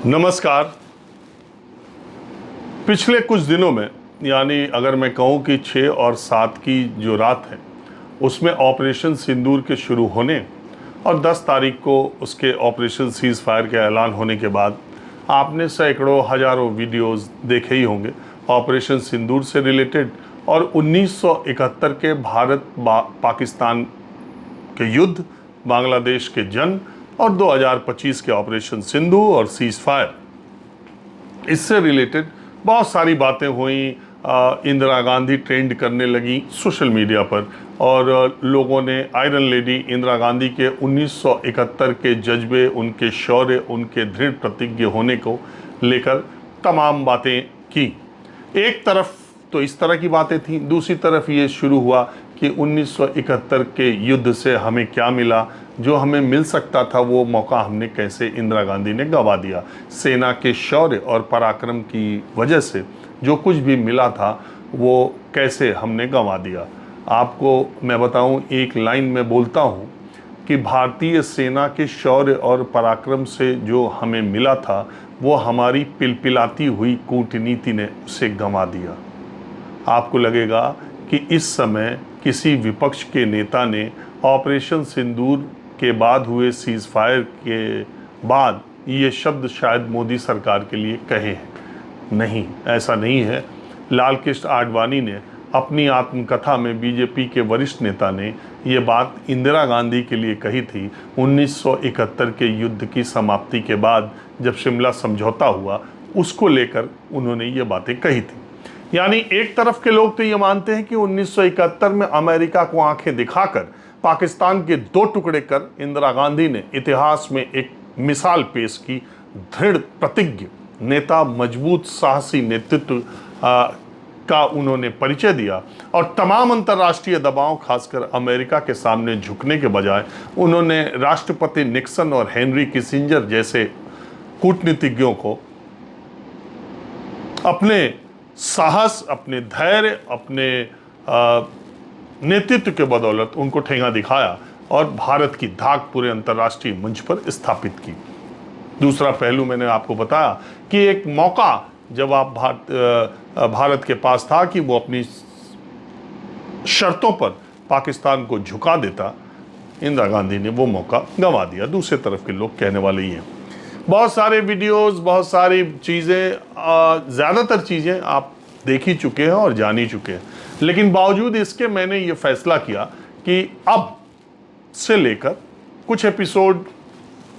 नमस्कार। पिछले कुछ दिनों में, यानी अगर मैं कहूं कि 6 और 7 की जो रात है उसमें ऑपरेशन सिंदूर के शुरू होने और 10 तारीख को उसके ऑपरेशन सीज़ फायर के ऐलान होने के बाद आपने सैकड़ों हज़ारों वीडियोस देखे ही होंगे ऑपरेशन सिंदूर से रिलेटेड और 1971 के भारत पाकिस्तान के युद्ध, बांग्लादेश के जंग और 2025 के ऑपरेशन सिंधु और सीज फायर। इससे रिलेटेड बहुत सारी बातें हुई। इंदिरा गांधी ट्रेंड करने लगी सोशल मीडिया पर और लोगों ने आयरन लेडी इंदिरा गांधी के 1971 के जज्बे, उनके शौर्य, उनके दृढ़ प्रतिज्ञ होने को लेकर तमाम बातें की। एक तरफ तो इस तरह की बातें थी, दूसरी तरफ ये शुरू हुआ कि 1971 के युद्ध से हमें क्या मिला, जो हमें मिल सकता था वो मौका हमने कैसे इंदिरा गांधी ने गंवा दिया। सेना के शौर्य और पराक्रम की वजह से जो कुछ भी मिला था वो कैसे हमने गंवा दिया। आपको मैं बताऊं, एक लाइन में बोलता हूं कि भारतीय सेना के शौर्य और पराक्रम से जो हमें मिला था वो हमारी पिलपिलाती हुई कूटनीति ने उसे गंवा दिया। आपको लगेगा कि इस समय किसी विपक्ष के नेता ने ऑपरेशन सिंदूर के बाद हुए सीज फायर के बाद ये शब्द शायद मोदी सरकार के लिए कहे हैं। नहीं, ऐसा नहीं है। लाल कृष्ण आडवाणी ने अपनी आत्मकथा में बीजेपी के वरिष्ठ नेता ने ये बात इंदिरा गांधी के लिए कही थी 1971 के युद्ध की समाप्ति के बाद, जब शिमला समझौता हुआ उसको लेकर उन्होंने ये बातें कही थी। यानी एक तरफ के लोग तो ये मानते हैं कि 1971 में अमेरिका को आंखें दिखाकर पाकिस्तान के 2 टुकड़े कर इंदिरा गांधी ने इतिहास में एक मिसाल पेश की। दृढ़ प्रतिज्ञ नेता, मजबूत साहसी नेतृत्व का उन्होंने परिचय दिया और तमाम अंतर्राष्ट्रीय दबाव, खासकर अमेरिका के सामने झुकने के बजाय उन्होंने राष्ट्रपति निक्सन और हेनरी किसिंजर जैसे कूटनीतिज्ञों को अपने साहस, अपने धैर्य, अपने नेतृत्व के बदौलत उनको ठेंगा दिखाया और भारत की धाक पूरे अंतर्राष्ट्रीय मंच पर स्थापित की। दूसरा पहलू मैंने आपको बताया कि एक मौका जब आप भारत के पास था कि वो अपनी शर्तों पर पाकिस्तान को झुका देता, इंदिरा गांधी ने वो मौका गंवा दिया। दूसरे तरफ के लोग कहने वाले ही हैं। बहुत सारे वीडियोस, बहुत सारी चीज़ें, ज़्यादातर चीज़ें आप देख ही चुके हैं और जान ही चुके हैं, लेकिन बावजूद इसके मैंने ये फैसला किया कि अब से लेकर कुछ एपिसोड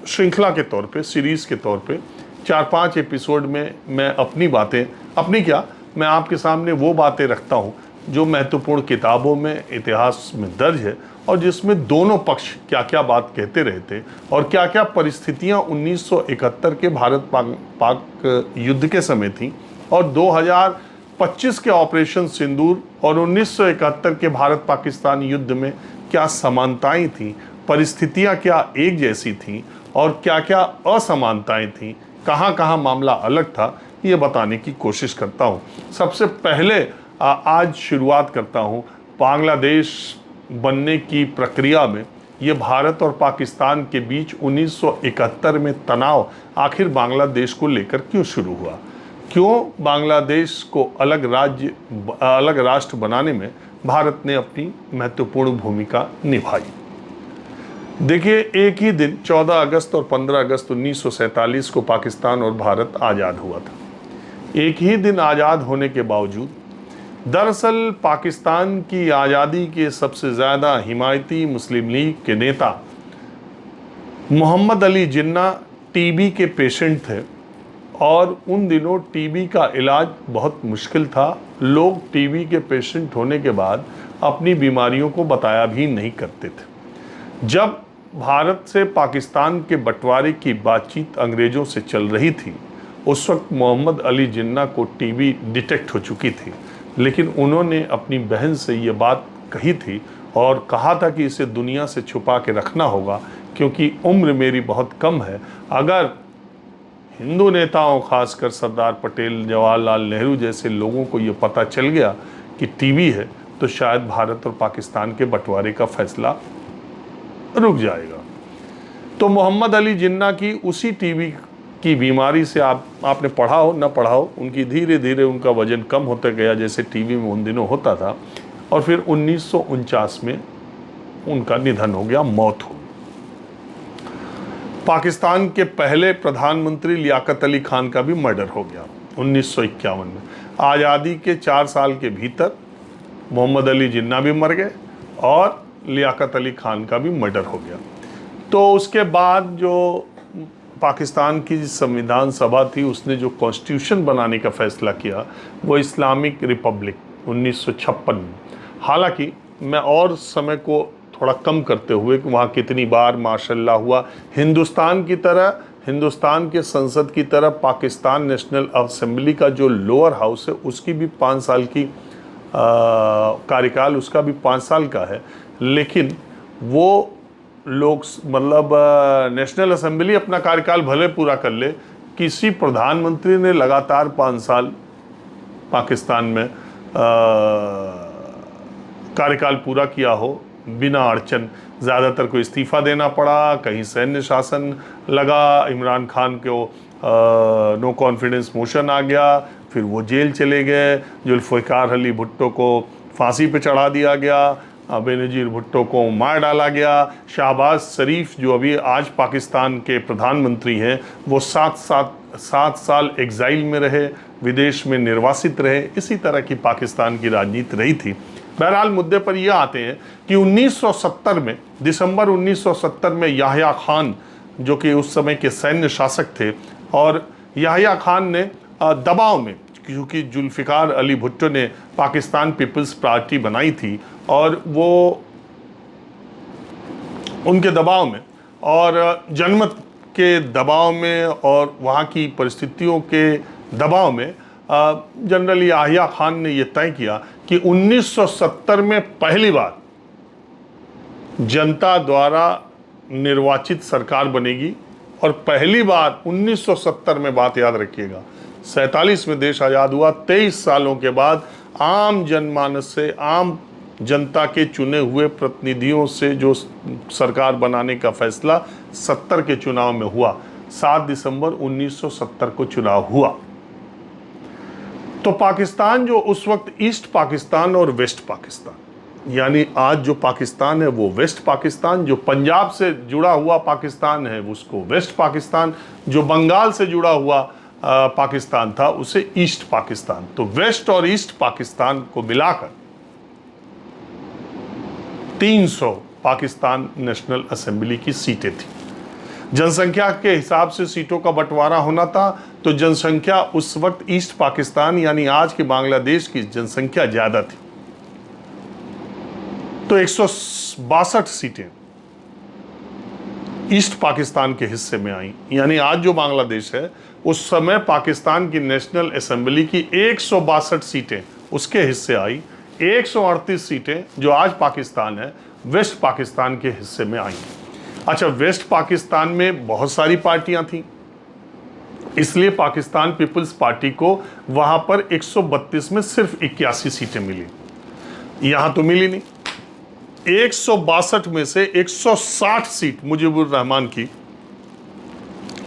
श्रृंखला के तौर पे, सीरीज़ के तौर पे 4-5 एपिसोड में मैं अपनी बातें, अपनी क्या, मैं आपके सामने वो बातें रखता हूँ जो महत्वपूर्ण किताबों में, इतिहास में दर्ज है और जिसमें दोनों पक्ष क्या क्या बात कहते रहे थे और क्या क्या परिस्थितियां 1971 के भारत पाक युद्ध के समय थी और 2025 के ऑपरेशन सिंदूर और 1971 के भारत पाकिस्तान युद्ध में क्या समानताएं थी, परिस्थितियां क्या एक जैसी थीं और क्या क्या असमानताएं थीं, कहाँ कहाँ मामला अलग था, ये बताने की कोशिश करता हूँ। सबसे पहले आज शुरुआत करता हूँ बांग्लादेश बनने की प्रक्रिया में ये भारत और पाकिस्तान के बीच 1971 में तनाव आखिर बांग्लादेश को लेकर क्यों शुरू हुआ, क्यों बांग्लादेश को अलग राष्ट्र बनाने में भारत ने अपनी महत्वपूर्ण भूमिका निभाई। देखिए, एक ही दिन 14 अगस्त और 15 अगस्त 1947 को पाकिस्तान और भारत आज़ाद हुआ था। एक ही दिन आज़ाद होने के बावजूद दरअसल पाकिस्तान की आज़ादी के सबसे ज़्यादा हिमायती मुस्लिम लीग के नेता मोहम्मद अली जिन्ना टीबी के पेशेंट थे और उन दिनों टीबी का इलाज बहुत मुश्किल था। लोग टीबी के पेशेंट होने के बाद अपनी बीमारियों को बताया भी नहीं करते थे। जब भारत से पाकिस्तान के बंटवारे की बातचीत अंग्रेज़ों से चल रही थी, उस वक्त मोहम्मद अली जिन्ना को टीबी डिटेक्ट हो चुकी थी, लेकिन उन्होंने अपनी बहन से ये बात कही थी और कहा था कि इसे दुनिया से छुपा के रखना होगा क्योंकि उम्र मेरी बहुत कम है। अगर हिंदू नेताओं, खासकर सरदार पटेल, जवाहरलाल नेहरू जैसे लोगों को ये पता चल गया कि टीबी है तो शायद भारत और पाकिस्तान के बंटवारे का फैसला रुक जाएगा। तो मोहम्मद अली जिन्ना की उसी टीबी की बीमारी से आपने पढ़ा हो ना पढ़ा हो, उनकी धीरे धीरे उनका वजन कम होता गया, जैसे टीवी में उन दिनों होता था, और फिर 1949 में उनका निधन हो गया, मौत हो गई। पाकिस्तान के पहले प्रधानमंत्री लियाकत अली खान का भी मर्डर हो गया 1951 में। आज़ादी के 4 साल के भीतर मोहम्मद अली जिन्ना भी मर गए और लियाकत अली खान का भी मर्डर हो गया। तो उसके बाद जो पाकिस्तान की संविधान सभा थी, उसने जो कॉन्स्टिट्यूशन बनाने का फैसला किया वो इस्लामिक रिपब्लिक 1956 में। हालांकि मैं और समय को थोड़ा कम करते हुए कि वहाँ कितनी बार माशाल्लाह हुआ, हिंदुस्तान की तरह, हिंदुस्तान के संसद की तरह पाकिस्तान नेशनल असेंबली का जो लोअर हाउस है उसकी भी 5 साल की कार्यकाल, उसका भी 5 साल का है। लेकिन वो लोग मतलब नेशनल असेंबली अपना कार्यकाल भले पूरा कर ले, किसी प्रधानमंत्री ने लगातार 5 साल पाकिस्तान में कार्यकाल पूरा किया हो बिना अड़चन। ज़्यादातर को इस्तीफ़ा देना पड़ा, कहीं सैन्य शासन लगा, इमरान खान को नो कॉन्फिडेंस मोशन आ गया, फिर वो जेल चले गए, जुल्फ़िकार अली भुट्टो को फांसी पे चढ़ा दिया गया, बेनज़ीर भुट्टो को मार डाला गया, शहबाज शरीफ जो अभी आज पाकिस्तान के प्रधानमंत्री हैं वो 7 साल एग्जाइल में रहे, विदेश में निर्वासित रहे। इसी तरह की पाकिस्तान की राजनीति रही थी। बहरहाल मुद्दे पर यह आते हैं कि 1970 में, दिसंबर 1970 में याह्या खान जो कि उस समय के सैन्य शासक थे, और याह्या खान ने दबाव में, क्योंकि जुल्फ़िकार अली भुट्टो ने पाकिस्तान पीपल्स पार्टी बनाई थी और वो उनके दबाव में और जनमत के दबाव में और वहाँ की परिस्थितियों के दबाव में जनरल याह्या खान ने यह तय किया कि 1970 में पहली बार जनता द्वारा निर्वाचित सरकार बनेगी। और पहली बार 1970 में, बात याद रखिएगा, 47 में देश आज़ाद हुआ, 23 सालों के बाद आम जनमानस से, आम जनता के चुने हुए प्रतिनिधियों से जो सरकार बनाने का फैसला 70 के चुनाव में हुआ। 7 दिसंबर 1970 को चुनाव हुआ। तो पाकिस्तान जो उस वक्त ईस्ट पाकिस्तान और वेस्ट पाकिस्तान, यानी आज जो पाकिस्तान है वो वेस्ट पाकिस्तान, जो पंजाब से जुड़ा हुआ पाकिस्तान है उसको वेस्ट पाकिस्तान, जो बंगाल से जुड़ा हुआ पाकिस्तान था उसे ईस्ट पाकिस्तान। तो वेस्ट और ईस्ट पाकिस्तान को मिलाकर 300 पाकिस्तान नेशनल असेंबली की सीटें थी। जनसंख्या के हिसाब से सीटों का बंटवारा होना था, तो जनसंख्या उस वक्त ईस्ट पाकिस्तान यानी आज के बांग्लादेश की जनसंख्या ज़्यादा थी। तो 162 सीटें ईस्ट पाकिस्तान के हिस्से में आई, यानी आज जो बांग्लादेश है उस समय पाकिस्तान की नेशनल असेंबली की 162 सीटें उसके हिस्से आई। 138 सीटें जो आज पाकिस्तान है वेस्ट पाकिस्तान के हिस्से में आई। अच्छा, वेस्ट पाकिस्तान में बहुत सारी पार्टियां थीं, इसलिए पाकिस्तान पीपल्स पार्टी को वहां पर 132 में सिर्फ 81 सीटें मिली। यहां तो मिली नहीं। 162 में से 160 सीट मुजीबुर रहमान की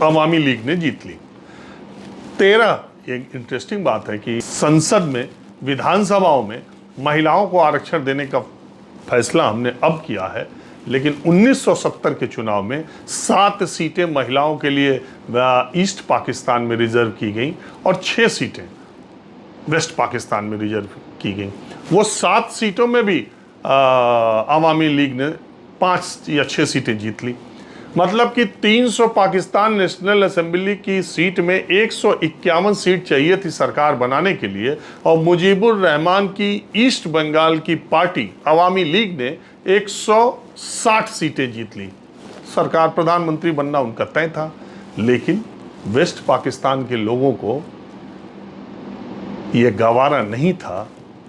अवामी लीग ने जीत ली। 13, एक इंटरेस्टिंग बात है कि संसद में, विधानसभाओं में महिलाओं को आरक्षण देने का फैसला हमने अब किया है, लेकिन 1970 के चुनाव में 7 सीटें महिलाओं के लिए ईस्ट पाकिस्तान में रिजर्व की गई और 6 सीटें वेस्ट पाकिस्तान में रिजर्व की गई। वो 7 सीटों में भी अवामी लीग ने 5 या 6 सीटें जीत ली। मतलब कि 300 पाकिस्तान नेशनल असेंबली की सीट में 151 सीट चाहिए थी सरकार बनाने के लिए, और मुजीबुर रहमान की ईस्ट बंगाल की पार्टी अवामी लीग ने 160 सीटें जीत ली। सरकार, प्रधानमंत्री बनना उनका तय था। लेकिन वेस्ट पाकिस्तान के लोगों को यह गवारा नहीं था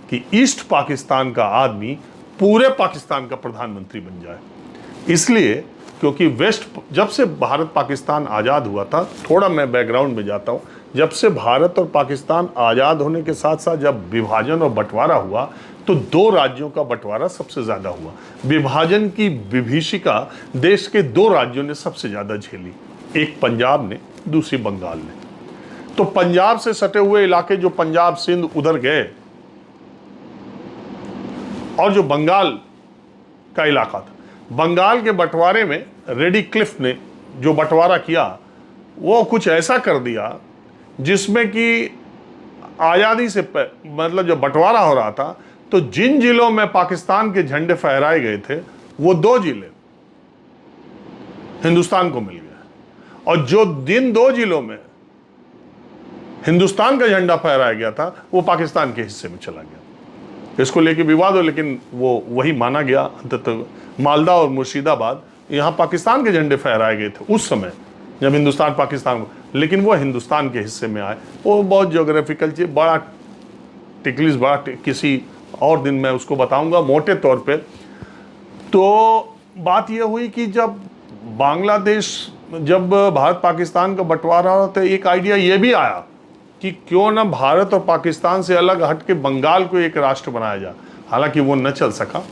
कि ईस्ट पाकिस्तान का आदमी पूरे पाकिस्तान का प्रधानमंत्री बन जाए। इसलिए, क्योंकि वेस्ट, जब से भारत पाकिस्तान आज़ाद हुआ था, थोड़ा मैं बैकग्राउंड में जाता हूँ, जब से भारत और पाकिस्तान आज़ाद होने के साथ साथ जब विभाजन और बंटवारा हुआ तो 2 राज्यों का बंटवारा सबसे ज़्यादा हुआ। विभाजन की विभीषिका देश के 2 राज्यों ने सबसे ज़्यादा झेली, एक पंजाब ने दूसरी बंगाल ने। तो पंजाब से सटे हुए इलाके जो पंजाब सिंध उधर गए, और जो बंगाल का इलाका था, बंगाल के बंटवारे में रेडी क्लिफ ने जो बंटवारा किया वो कुछ ऐसा कर दिया जिसमें कि आज़ादी से मतलब जब बंटवारा हो रहा था तो जिन जिलों में पाकिस्तान के झंडे फहराए गए थे वो 2 जिले हिंदुस्तान को मिल गए, और जो दिन 2 जिलों में हिंदुस्तान का झंडा फहराया गया था वो पाकिस्तान के हिस्से में चला गया। इसको लेके विवाद हो, लेकिन वो वही माना गया अंततः। मालदा और मुर्शिदाबाद यहाँ पाकिस्तान के झंडे फहराए गए थे उस समय जब हिंदुस्तान पाकिस्तान, लेकिन वो हिंदुस्तान के हिस्से में आए। वो बहुत ज्योग्राफिकल चीज, बड़ा टिकलिस, बड़ा किसी और दिन मैं उसको बताऊंगा मोटे तौर पे। तो बात ये हुई कि जब बांग्लादेश, जब भारत पाकिस्तान का बंटवारा हो तो एक आइडिया ये भी आया कि क्यों ना भारत और पाकिस्तान से अलग हट के बंगाल को एक राष्ट्र बनाया जाए। हालांकि वो न चल सका,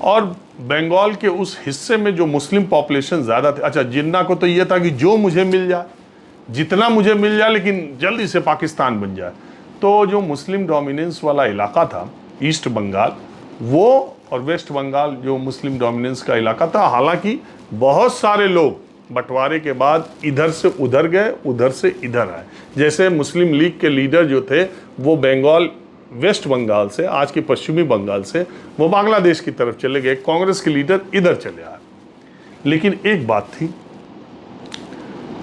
और बंगाल के उस हिस्से में जो मुस्लिम पॉपुलेशन ज़्यादा थे, अच्छा जिन्ना को तो ये था कि जो मुझे मिल जाए, जितना मुझे मिल जाए, लेकिन जल्दी से पाकिस्तान बन जाए। तो जो मुस्लिम डोमिनेंस वाला इलाका था ईस्ट बंगाल, वो और वेस्ट बंगाल जो मुस्लिम डोमिनेंस का इलाका था, हालांकि बहुत सारे लोग बंटवारे के बाद इधर से उधर गए, उधर से इधर आए। जैसे मुस्लिम लीग के लीडर जो थे वो बंगाल, वेस्ट बंगाल से, आज के पश्चिमी बंगाल से, वो बांग्लादेश की तरफ चले गए। कांग्रेस के लीडर इधर चले आए। लेकिन एक बात थी,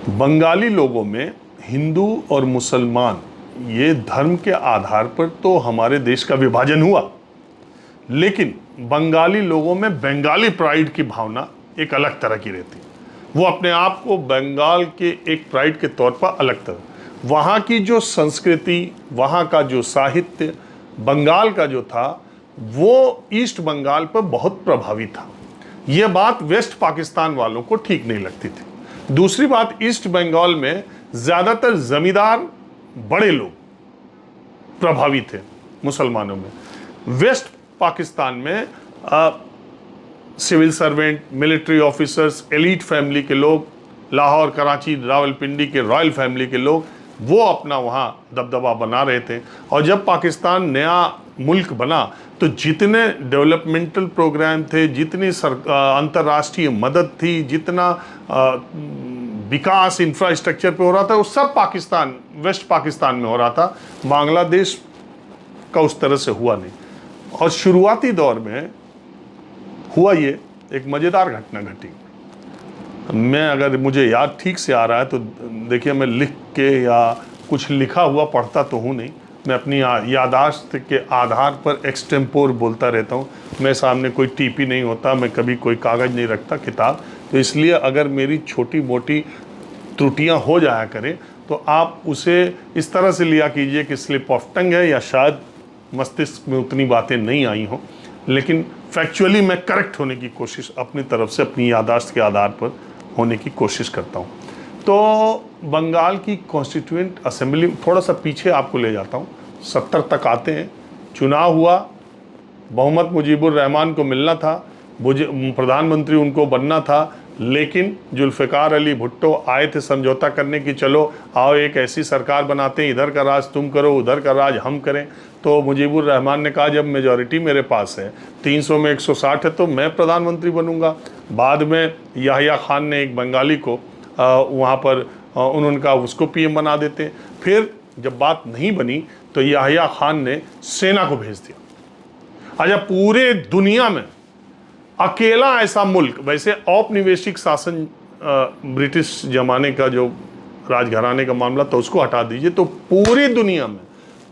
बंगाली लोगों में हिंदू और मुसलमान ये धर्म के आधार पर तो हमारे देश का विभाजन हुआ, लेकिन बंगाली लोगों में बंगाली प्राइड की भावना एक अलग तरह की रहती। वो अपने आप को बंगाल के एक प्राइड के तौर पर अलग तरह, वहाँ की जो संस्कृति, वहाँ का जो साहित्य बंगाल का जो था वो ईस्ट बंगाल पर बहुत प्रभावी था। ये बात वेस्ट पाकिस्तान वालों को ठीक नहीं लगती थी। दूसरी बात, ईस्ट बंगाल में ज़्यादातर जमींदार बड़े लोग प्रभावी थे मुसलमानों में। वेस्ट पाकिस्तान में civil servant, military officers, elite family के लोग, लाहौर, कराची, रावलपिंडी के रॉयल फैमिली के लोग, वो अपना वहाँ दबदबा बना रहे थे। और जब पाकिस्तान नया मुल्क बना तो जितने डेवलपमेंटल प्रोग्राम थे, जितनी अंतर्राष्ट्रीय मदद थी, जितना विकास इंफ्रास्ट्रक्चर पे हो रहा था, वो सब पाकिस्तान, वेस्ट पाकिस्तान में हो रहा था। बांग्लादेश का उस तरह से हुआ नहीं। और शुरुआती दौर में हुआ ये, एक मज़ेदार घटना घटी। मैं, अगर मुझे याद ठीक से आ रहा है तो देखिए, मैं लिख के या कुछ लिखा हुआ पढ़ता तो हूँ नहीं, मैं अपनी यादाश्त के आधार पर एक्सटेम्पोर बोलता रहता हूँ। मैं सामने कोई टीपी नहीं होता, मैं कभी कोई कागज़ नहीं रखता, किताब। तो इसलिए अगर मेरी छोटी मोटी त्रुटियाँ हो जाया करें तो आप उसे इस तरह से लिया कीजिए कि स्लिप ऑफ टंग है, या शायद मस्तिष्क में उतनी बातें नहीं आई हों, लेकिन फैक्चुअली मैं करेक्ट होने की कोशिश अपनी तरफ से, अपनी यादाश्त के आधार पर होने की कोशिश करता हूँ। तो बंगाल की कॉन्स्टिट्यूएंट असेंबली, थोड़ा सा पीछे आपको ले जाता हूँ, 70 तक आते हैं। चुनाव हुआ, बहुमत मुजीबुर रहमान को मिलना था, प्रधानमंत्री उनको बनना था, लेकिन जुल्फ़िकार अली भुट्टो आए थे समझौता करने की, चलो आओ एक ऐसी सरकार बनाते हैं, इधर का राज तुम करो, उधर का राज हम करें। तो मुजीबुर रहमान ने कहा, जब मेजॉरिटी मेरे पास है, 300 में 160 है, तो मैं प्रधानमंत्री बनूंगा। बाद में याहिया खान ने, एक बंगाली को वहाँ पर उन्होंने कहा उसको पीएम बना देते। फिर जब बात नहीं बनी तो याहिया खान ने सेना को भेज दिया। अच्छा, पूरे दुनिया में अकेला ऐसा मुल्क, वैसे औपनिवेशिक शासन ब्रिटिश जमाने का जो राजघराने का मामला था उसको हटा दीजिए, तो पूरी दुनिया में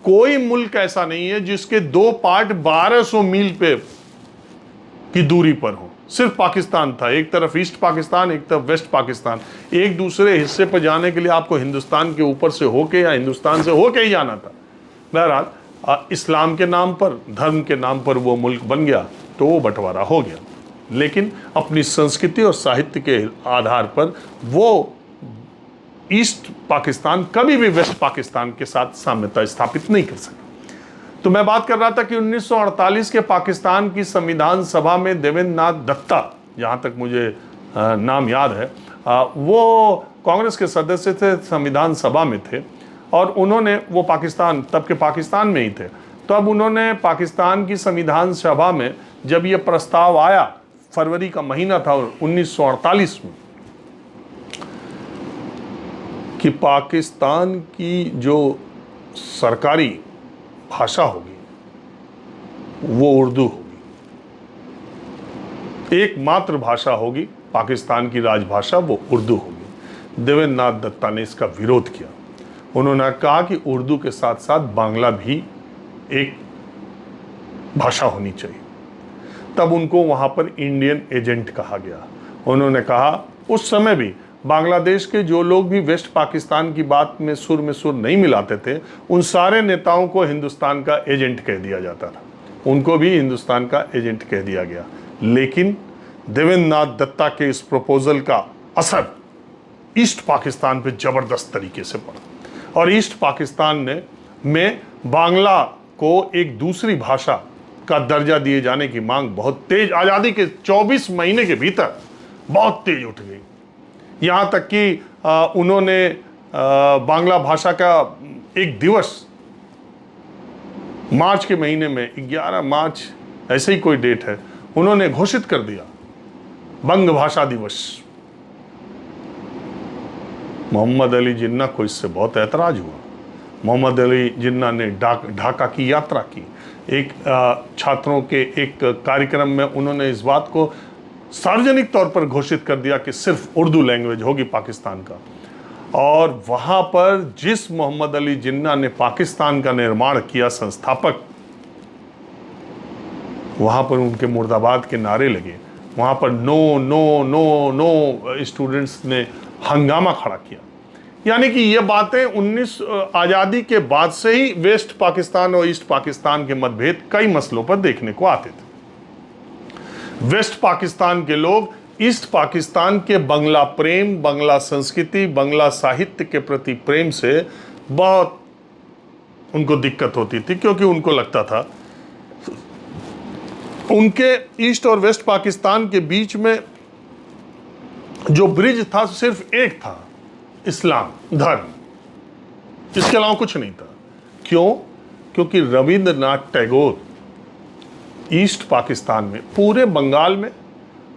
कोई मुल्क ऐसा नहीं है जिसके 2 पार्ट 1200 मील पे की दूरी पर हो। सिर्फ पाकिस्तान था, एक तरफ ईस्ट पाकिस्तान, एक तरफ वेस्ट पाकिस्तान। एक दूसरे हिस्से पर जाने के लिए आपको हिंदुस्तान के ऊपर से होके या हिंदुस्तान से होके ही जाना था। बहरहाल इस्लाम के नाम पर, धर्म के नाम पर वो मुल्क बन गया, तो वो बंटवारा हो गया। लेकिन अपनी संस्कृति और साहित्य के आधार पर वो ईस्ट पाकिस्तान कभी भी वेस्ट पाकिस्तान के साथ साम्यता स्थापित नहीं कर सका। तो मैं बात कर रहा था कि 1948 के पाकिस्तान की संविधान सभा में देवेंद्र नाथ दत्ता, जहाँ तक मुझे नाम याद है, वो कांग्रेस के सदस्य थे, संविधान सभा में थे, और उन्होंने, वो पाकिस्तान, तब के पाकिस्तान में ही थे, तो अब उन्होंने पाकिस्तान की संविधान सभा में जब ये प्रस्ताव आया, फरवरी का महीना था 1948 में, कि पाकिस्तान की जो सरकारी भाषा होगी वो उर्दू होगी, एकमात्र भाषा होगी पाकिस्तान की राजभाषा वो उर्दू होगी। देवेंद्र नाथ दत्ता ने इसका विरोध किया। उन्होंने कहा कि उर्दू के साथ साथ बांग्ला भी एक भाषा होनी चाहिए। तब उनको वहां पर इंडियन एजेंट कहा गया। उन्होंने कहा, उस समय भी बांग्लादेश के जो लोग भी वेस्ट पाकिस्तान की बात में सुर नहीं मिलाते थे, उन सारे नेताओं को हिंदुस्तान का एजेंट कह दिया जाता था, उनको भी हिंदुस्तान का एजेंट कह दिया गया। लेकिन देवेंद्र नाथ दत्ता के इस प्रपोजल का असर ईस्ट पाकिस्तान पे जबरदस्त तरीके से पड़ा, और ईस्ट पाकिस्तान में बांग्ला को एक दूसरी भाषा का दर्जा दिए जाने की मांग बहुत तेज, आज़ादी के 24 महीने के भीतर बहुत तेज उठ गई। यहाँ तक कि उन्होंने बांग्ला भाषा का एक दिवस मार्च के महीने में, 11 मार्च ऐसे ही कोई डेट है, उन्होंने घोषित कर दिया बंग भाषा दिवस। मोहम्मद अली जिन्ना को इससे बहुत ऐतराज हुआ। मोहम्मद अली जिन्ना ने ढाका की यात्रा की। एक छात्रों के एक कार्यक्रम में उन्होंने इस बात को सार्वजनिक तौर पर घोषित कर दिया कि सिर्फ उर्दू लैंग्वेज होगी पाकिस्तान का। और वहाँ पर जिस मोहम्मद अली जिन्ना ने पाकिस्तान का निर्माण किया, संस्थापक, वहाँ पर उनके मुर्दाबाद के नारे लगे। वहाँ पर no no no no students ने हंगामा खड़ा किया। यानी कि ये बातें 19 आज़ादी के बाद से ही वेस्ट पाकिस्तान और ईस्ट पाकिस्तान के मतभेद कई मसलों पर देखने को आते थे। वेस्ट पाकिस्तान के लोग ईस्ट पाकिस्तान के बंगला प्रेम, बंगला संस्कृति, बंगला साहित्य के प्रति प्रेम से बहुत उनको दिक्कत होती थी, क्योंकि उनको लगता था उनके ईस्ट और वेस्ट पाकिस्तान के बीच में जो ब्रिज था सिर्फ एक था, इस्लाम धर्म, इसके अलावा कुछ नहीं था। क्यों? क्योंकि रविंद्रनाथ टैगोर ईस्ट पाकिस्तान में, पूरे बंगाल में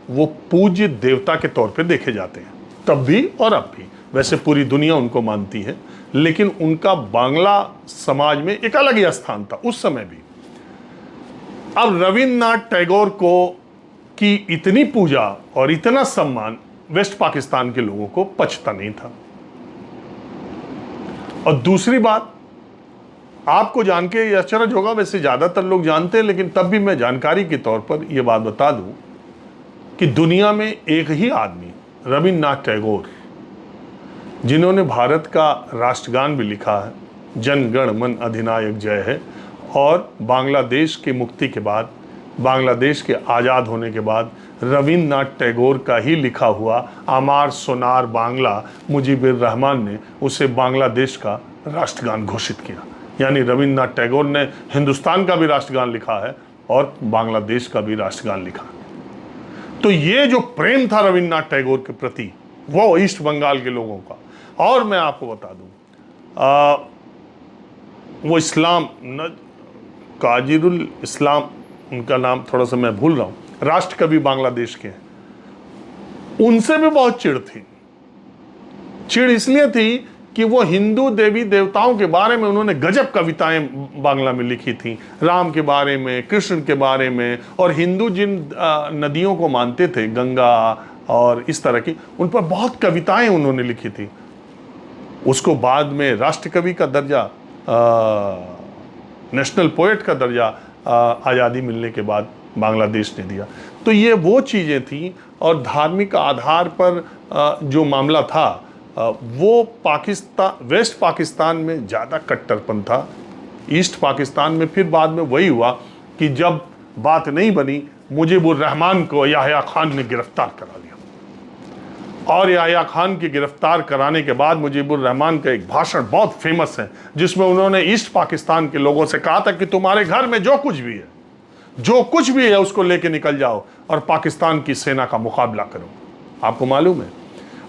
वो पूज्य देवता के तौर पे देखे जाते हैं, तब भी और अब भी। वैसे पूरी दुनिया उनको मानती है, लेकिन उनका बांग्ला समाज में एक अलग ही स्थान था उस समय भी। अब रविंद्रनाथ टैगोर को की इतनी पूजा और इतना सम्मान वेस्ट पाकिस्तान के लोगों को पचता नहीं था। और दूसरी बात, आपको जान के ये आश्चर्य होगा, वैसे ज़्यादातर लोग जानते हैं, लेकिन तब भी मैं जानकारी के तौर पर यह बात बता दूं कि दुनिया में एक ही आदमी, रविंद्रनाथ टैगोर, जिन्होंने भारत का राष्ट्रगान भी लिखा है, जन गण मन अधिनायक जय है, और बांग्लादेश की मुक्ति के बाद, बांग्लादेश के आज़ाद होने के बाद रविंद्रनाथ टैगोर का ही लिखा हुआ आमार सोनार बांग्ला, मुजीबुर रहमान ने उसे बांग्लादेश का राष्ट्रगान घोषित किया। यानी रविंद्रनाथ टैगोर ने हिंदुस्तान का भी राष्ट्रगान लिखा है और बांग्लादेश का भी राष्ट्रगान लिखा। तो ये जो प्रेम था रविंद्रनाथ टैगोर के प्रति, वो ईस्ट बंगाल के लोगों का। और मैं आपको बता दूं, वो इस्लाम, काजिरुल इस्लाम उनका नाम, थोड़ा सा मैं भूल रहा हूँ, राष्ट्र कवि बांग्लादेश के, उनसे भी बहुत चिढ़ थी। चिढ़ इसलिए थी कि वो हिंदू देवी देवताओं के बारे में उन्होंने गजब कविताएं बांग्ला में लिखी थी, राम के बारे में, कृष्ण के बारे में, और हिंदू जिन नदियों को मानते थे, गंगा और इस तरह की, उन पर बहुत कविताएं उन्होंने लिखी थी। उसको बाद में राष्ट्र कवि का दर्जा, नेशनल पोएट का दर्जा आज़ादी मिलने के बाद बांग्लादेश ने दिया। तो ये वो चीज़ें थी, और धार्मिक आधार पर जो मामला था, वो पाकिस्तान, वेस्ट पाकिस्तान में ज़्यादा कट्टरपन था। ईस्ट पाकिस्तान में फिर बाद में वही हुआ कि जब बात नहीं बनी, मुजीबुर रहमान को याह्या खान ने गिरफ्तार करा लिया, और याह्या खान की गिरफ्तार कराने के बाद मुजीबुर रहमान का एक भाषण बहुत फेमस है, जिसमें उन्होंने ईस्ट पाकिस्तान के लोगों से कहा था कि तुम्हारे घर में जो कुछ भी है, जो कुछ भी है, उसको लेके निकल जाओ और पाकिस्तान की सेना का मुकाबला करो। आपको मालूम है,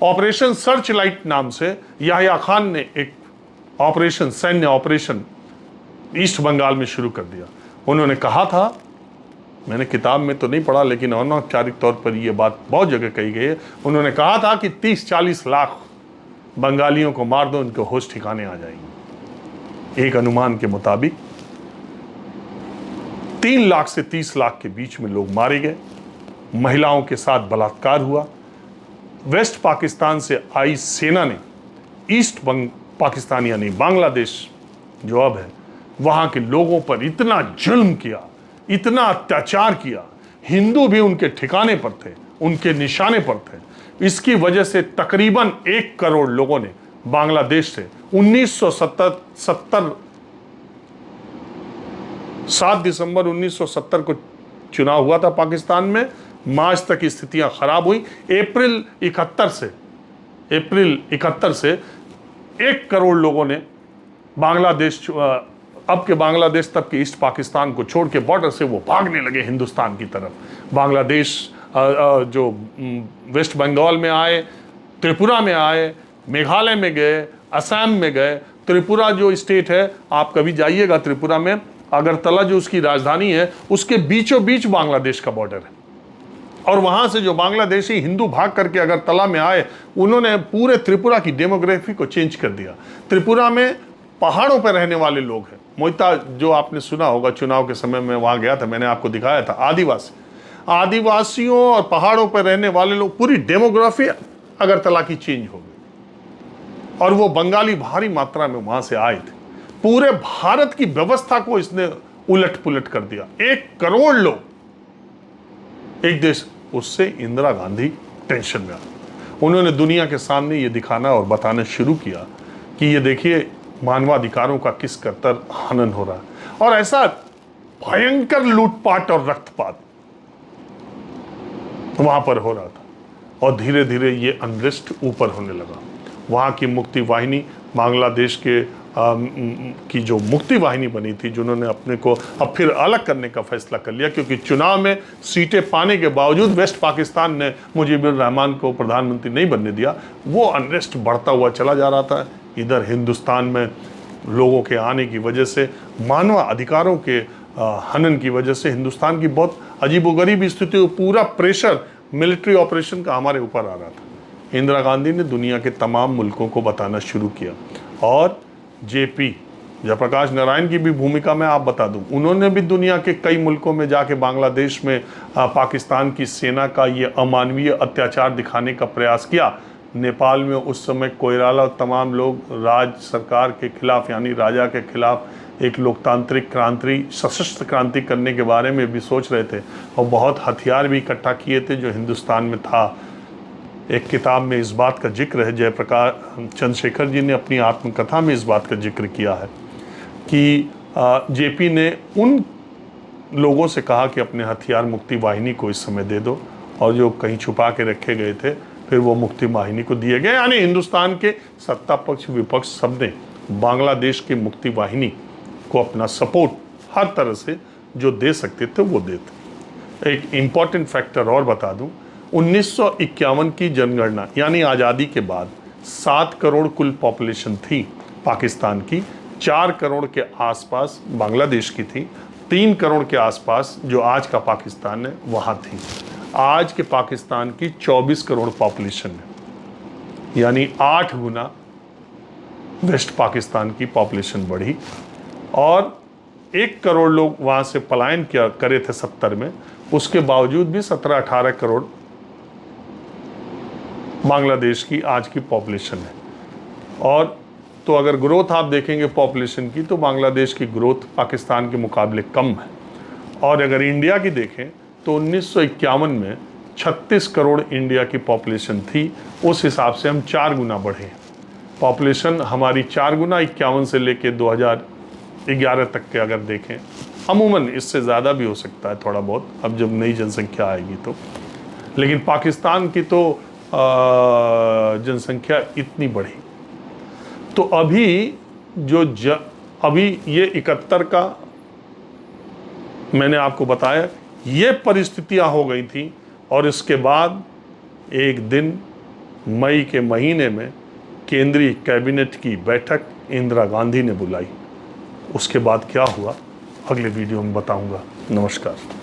ऑपरेशन सर्च लाइट नाम से याह्या खान ने एक ऑपरेशन, सैन्य ऑपरेशन ईस्ट बंगाल में शुरू कर दिया। उन्होंने कहा था, मैंने किताब में तो नहीं पढ़ा लेकिन अनौपचारिक तौर पर यह बात बहुत जगह कही गई है, उन्होंने कहा था कि 30-40 लाख बंगालियों को मार दो, इनके होश ठिकाने आ जाएंगे। एक अनुमान के मुताबिक 3 लाख से 30 लाख के बीच में लोग मारे गए, महिलाओं के साथ बलात्कार हुआ। वेस्ट पाकिस्तान से आई सेना ने ईस्ट पाकिस्तान यानी बांग्लादेश जो अब है, वहां के लोगों पर इतना जुल्म किया, इतना अत्याचार किया, हिंदू भी उनके ठिकाने पर थे, उनके निशाने पर थे। इसकी वजह से तकरीबन 1 करोड़ लोगों ने बांग्लादेश से 1970 7 दिसंबर 1970 को चुनाव हुआ था पाकिस्तान में। मार्च तक स्थितियां खराब हुई। अप्रैल 71 से 1 करोड़ लोगों ने बांग्लादेश, अब के बांग्लादेश तब के ईस्ट पाकिस्तान को छोड़ के बॉर्डर से वो भागने लगे हिंदुस्तान की तरफ। बांग्लादेश जो वेस्ट बंगाल में आए, त्रिपुरा में आए, मेघालय में गए, असम में गए। त्रिपुरा जो स्टेट है, आप कभी जाइएगा त्रिपुरा में, अगरतला जो उसकी राजधानी है, उसके बीचों बीच बांग्लादेश का बॉर्डर है। और वहां से जो बांग्लादेशी हिंदू भाग करके अगरतला में आए, उन्होंने पूरे त्रिपुरा की डेमोग्राफी को चेंज कर दिया। त्रिपुरा में पहाड़ों पर रहने वाले लोग हैं। मोइता जो आपने सुना होगा, चुनाव के समय में वहां गया था, मैंने आपको दिखाया था। आदिवासियों और पहाड़ों पर रहने वाले लोग, पूरी डेमोग्राफी अगरतला की चेंज हो गई। और वो बंगाली भारी मात्रा में वहां से आए थे। पूरे भारत की व्यवस्था को इसने उलट पुलट कर दिया। 1 करोड़ लोग, एक देश। उससे इंदिरा गांधी टेंशन में आ, उन्होंने दुनिया के सामने ये दिखाना और बताना शुरू किया कि ये देखिए मानवाधिकारों का किस कतर हनन हो रहा है। और ऐसा भयंकर लूटपाट और रक्तपात वहां पर हो रहा था। और धीरे धीरे ये अनरेस्ट ऊपर होने लगा। वहां की मुक्ति वाहिनी, बांग्लादेश के की जो मुक्ति वाहिनी बनी थी, जिन्होंने अपने को अब फिर अलग करने का फैसला कर लिया, क्योंकि चुनाव में सीटें पाने के बावजूद वेस्ट पाकिस्तान ने मुजीबुर रहमान को प्रधानमंत्री नहीं बनने दिया। वो अनरेस्ट बढ़ता हुआ चला जा रहा था। इधर हिंदुस्तान में लोगों के आने की वजह से, मानव अधिकारों के हनन की वजह से हिंदुस्तान की बहुत अजीबोगरीब स्थिति, पूरा प्रेशर मिलिट्री ऑपरेशन का हमारे ऊपर आ रहा था। इंदिरा गांधी ने दुनिया के तमाम मुल्कों को बताना शुरू किया। और जेपी जयप्रकाश नारायण की भी भूमिका में आप बता दूं, उन्होंने भी दुनिया के कई मुल्कों में जाके बांग्लादेश में पाकिस्तान की सेना का ये अमानवीय अत्याचार दिखाने का प्रयास किया। नेपाल में उस समय कोइराला और तमाम लोग राज सरकार के खिलाफ, यानी राजा के खिलाफ एक लोकतांत्रिक क्रांति, सशस्त्र क्रांति करने के बारे में भी सोच रहे थे। और बहुत हथियार भी इकट्ठा किए थे जो हिंदुस्तान में था। एक किताब में इस बात का जिक्र है, जयप्रकाश चंद्रशेखर जी ने अपनी आत्मकथा में इस बात का जिक्र किया है कि जेपी ने उन लोगों से कहा कि अपने हथियार मुक्ति वाहिनी को इस समय दे दो, और जो कहीं छुपा के रखे गए थे फिर वो मुक्ति वाहिनी को दिए गए। यानी हिंदुस्तान के सत्ता पक्ष विपक्ष सब ने बांग्लादेश की मुक्ति वाहिनी को अपना सपोर्ट हर तरह से जो दे सकते थे वो देते। एक इम्पॉर्टेंट फैक्टर और बता दूं, 1951 की जनगणना यानी आज़ादी के बाद 7 करोड़ कुल पॉपुलेशन थी पाकिस्तान की। 4 करोड़ के आसपास बांग्लादेश की थी, 3 करोड़ के आसपास जो आज का पाकिस्तान है वहाँ थी। आज के पाकिस्तान की 24 करोड़ पॉपुलेशन है, यानी 8 गुना वेस्ट पाकिस्तान की पॉपुलेशन बढ़ी। और 1 करोड़ लोग वहाँ से पलायन किया करे थे 70 में, उसके बावजूद भी 17-18 करोड़ बांग्लादेश की आज की पॉपुलेशन है। और तो अगर ग्रोथ आप देखेंगे पॉपुलेशन की, तो बांग्लादेश की ग्रोथ पाकिस्तान के मुकाबले कम है। और अगर इंडिया की देखें तो 1951 में 36 करोड़ इंडिया की पॉपुलेशन थी। उस हिसाब से हम 4 गुना बढ़े। पॉपुलेशन हमारी 4 गुना 51 से लेके 2011 तक के अगर देखें, अमूमन इससे ज़्यादा भी हो सकता है थोड़ा बहुत, अब जब नई जनसंख्या आएगी तो। लेकिन पाकिस्तान की तो जनसंख्या इतनी बढ़ी। तो अभी अभी ये 71 का मैंने आपको बताया, ये परिस्थितियां हो गई थी। और इसके बाद एक दिन मई के महीने में केंद्रीय कैबिनेट की बैठक इंदिरा गांधी ने बुलाई। उसके बाद क्या हुआ अगले वीडियो में बताऊंगा। नमस्कार।